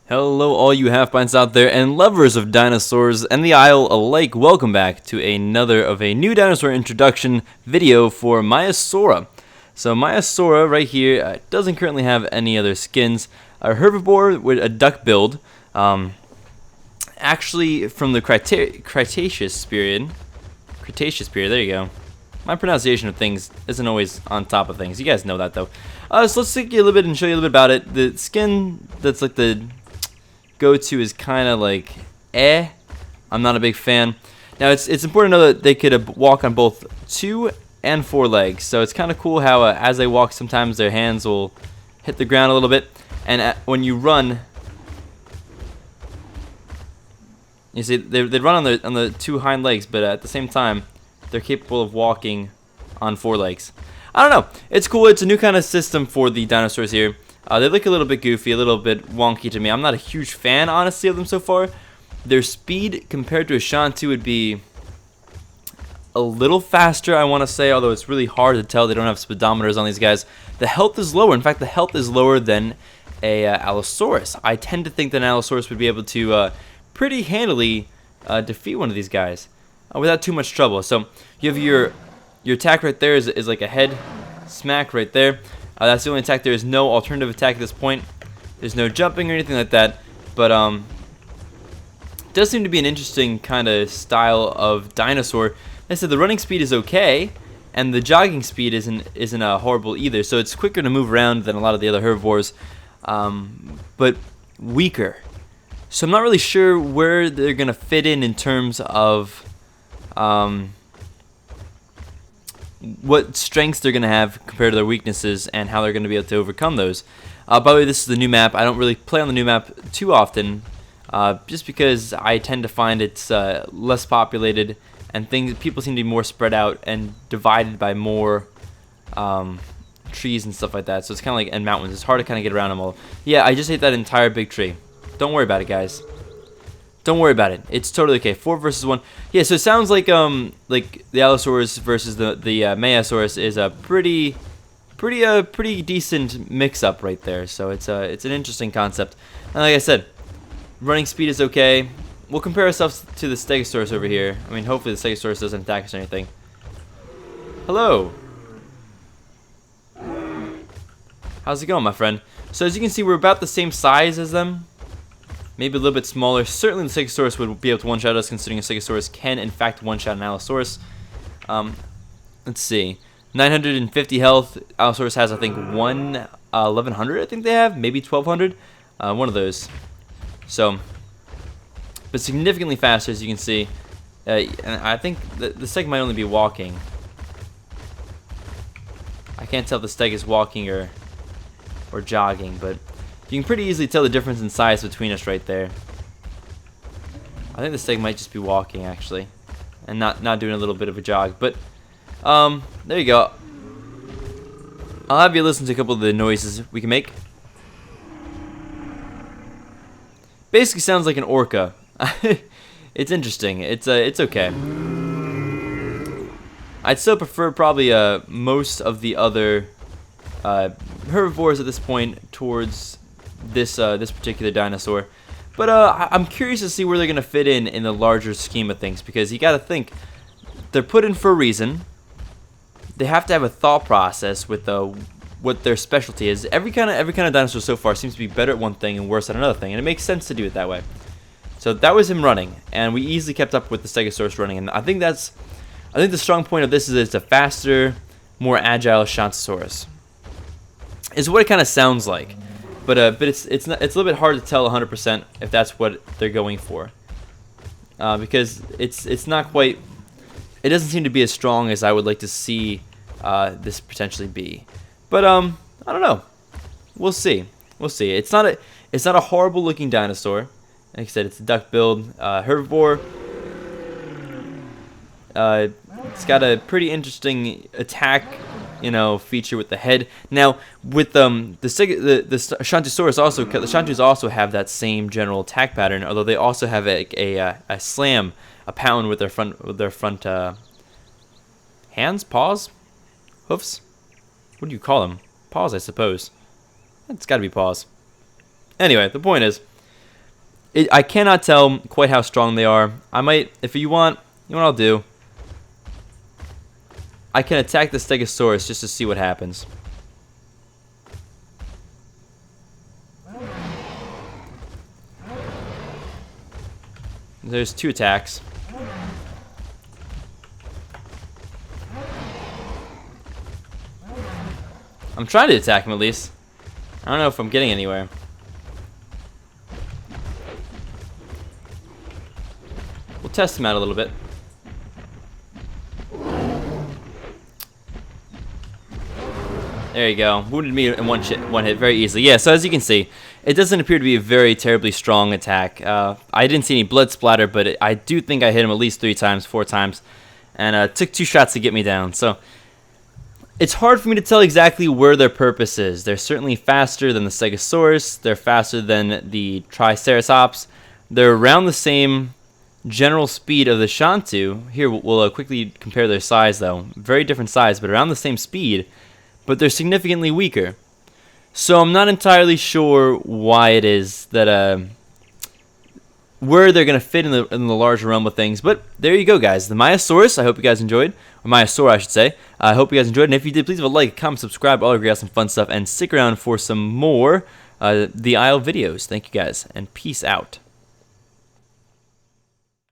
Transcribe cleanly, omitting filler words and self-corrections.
Hello all you half-pints out there and lovers of dinosaurs and the Isle alike. Welcome back to another of a new dinosaur introduction video for Maiasaura. So Maiasaura right here doesn't currently have any other skins. A herbivore with a duck build, actually from the Cretaceous period, there you go. My pronunciation of things isn't always on top of things. You guys know that though. So let's take you a little bit and show you a little bit about it. The skin that's like the go-to is kind of like I'm not a big fan. Now it's important to know that they could walk on both 2 and 4 legs, so it's kind of cool how as they walk sometimes their hands will hit the ground a little bit, and when you run, you see they run on the 2 hind legs, but at the same time they're capable of walking on 4 legs. I don't know, it's cool. It's a new kind of system for the dinosaurs here. They look a little bit goofy, a little bit wonky to me. I'm not a huge fan, honestly, of them so far. Their speed compared to a Shantu would be a little faster, I want to say, although it's really hard to tell. They don't have speedometers on these guys. The health is lower. In fact, the health is lower than a Allosaurus. I tend to think that an Allosaurus would be able to pretty handily defeat one of these guys without too much trouble. So you have your attack right there is like a head smack right there. That's the only attack. There is no alternative attack at this point. There's no jumping or anything like that. But it does seem to be an interesting kind of style of dinosaur. Like I said, the running speed is okay, and the jogging speed isn't horrible either. So it's quicker to move around than a lot of the other herbivores, but weaker. So I'm not really sure where they're gonna fit in terms of what strengths they're going to have compared to their weaknesses and how they're going to be able to overcome those. By the way, this is the new map. I don't really play on the new map too often, just because I tend to find it's less populated and people seem to be more spread out and divided by more trees and stuff like that. So it's kind of like, and mountains. It's hard to kind of get around them all. Yeah, I just ate that entire big tree. Don't worry about it, guys. Don't worry about it. It's totally okay. 4 versus 1. Yeah, so it sounds like the Allosaurus versus the Maiasaurus is a pretty decent mix-up right there. So it's an interesting concept. And like I said, running speed is okay. We'll compare ourselves to the Stegosaurus over here. I mean, hopefully the Stegosaurus doesn't attack us or anything. Hello. How's it going, my friend? So as you can see, we're about the same size as them. Maybe a little bit smaller. Certainly the Stegosaurus would be able to one-shot us, considering a Stegosaurus can, in fact, one-shot an Allosaurus. Let's see. 950 health. Allosaurus has, I think, 1,100, I think they have. Maybe 1,200. One of those. So, but significantly faster, as you can see. And I think the Steg might only be walking. I can't tell if the Steg is walking or jogging, but you can pretty easily tell the difference in size between us right there. I think the Steg might just be walking, actually, and not doing a little bit of a jog. But there you go. I'll have you listen to a couple of the noises we can make. Basically sounds like an orca. It's interesting. It's okay. I'd still prefer probably most of the other herbivores at this point towards this particular dinosaur, but I'm curious to see where they're gonna fit in the larger scheme of things, because you got to think they're put in for a reason. They have to have a thought process with what their specialty is. Every kind of dinosaur so far seems to be better at one thing and worse at another thing, and it makes sense to do it that way. So that was him running, and we easily kept up with the Stegosaurus running, and I think the strong point of this is that it's a faster, more agile Shantosaurus. Is what it kind of sounds like. But it's a little bit hard to tell 100% if that's what they're going for, because it's not quite. It doesn't seem to be as strong as I would like to see this potentially be. But I don't know. We'll see. We'll see. It's not a horrible looking dinosaur. Like I said, it's a duck build herbivore. It's got a pretty interesting attack, feature with the head. Now, with the Shantosaurus also, the Shantus also have that same general attack pattern, although they also have a slam, a pound with their front hands, paws, hoofs. What do you call them? Paws, I suppose. It's got to be paws. Anyway, the point is, I cannot tell quite how strong they are. I might, if you want, you know what I'll do? I can attack the Stegosaurus just to see what happens. There's 2 attacks. I'm trying to attack him at least. I don't know if I'm getting anywhere. We'll test him out a little bit. There you go. Wounded me in one hit very easily. Yeah, so as you can see, it doesn't appear to be a very terribly strong attack. I didn't see any blood splatter, but I do think I hit him at least 3 times, 4 times. And it took 2 shots to get me down. So it's hard for me to tell exactly where their purpose is. They're certainly faster than the Stegosaurus. They're faster than the Triceratops. They're around the same general speed of the Shantu. Here, we'll quickly compare their size, though. Very different size, but around the same speed. But they're significantly weaker. So I'm not entirely sure why it is that where they're going to fit in the larger realm of things. But there you go, guys. The Maiasaurus, I hope you guys enjoyed. Or Maiasaura, I should say. I hope you guys enjoyed. And if you did, please leave a like, comment, subscribe, all of you guys some fun stuff. And stick around for some more The Isle videos. Thank you, guys. And peace out.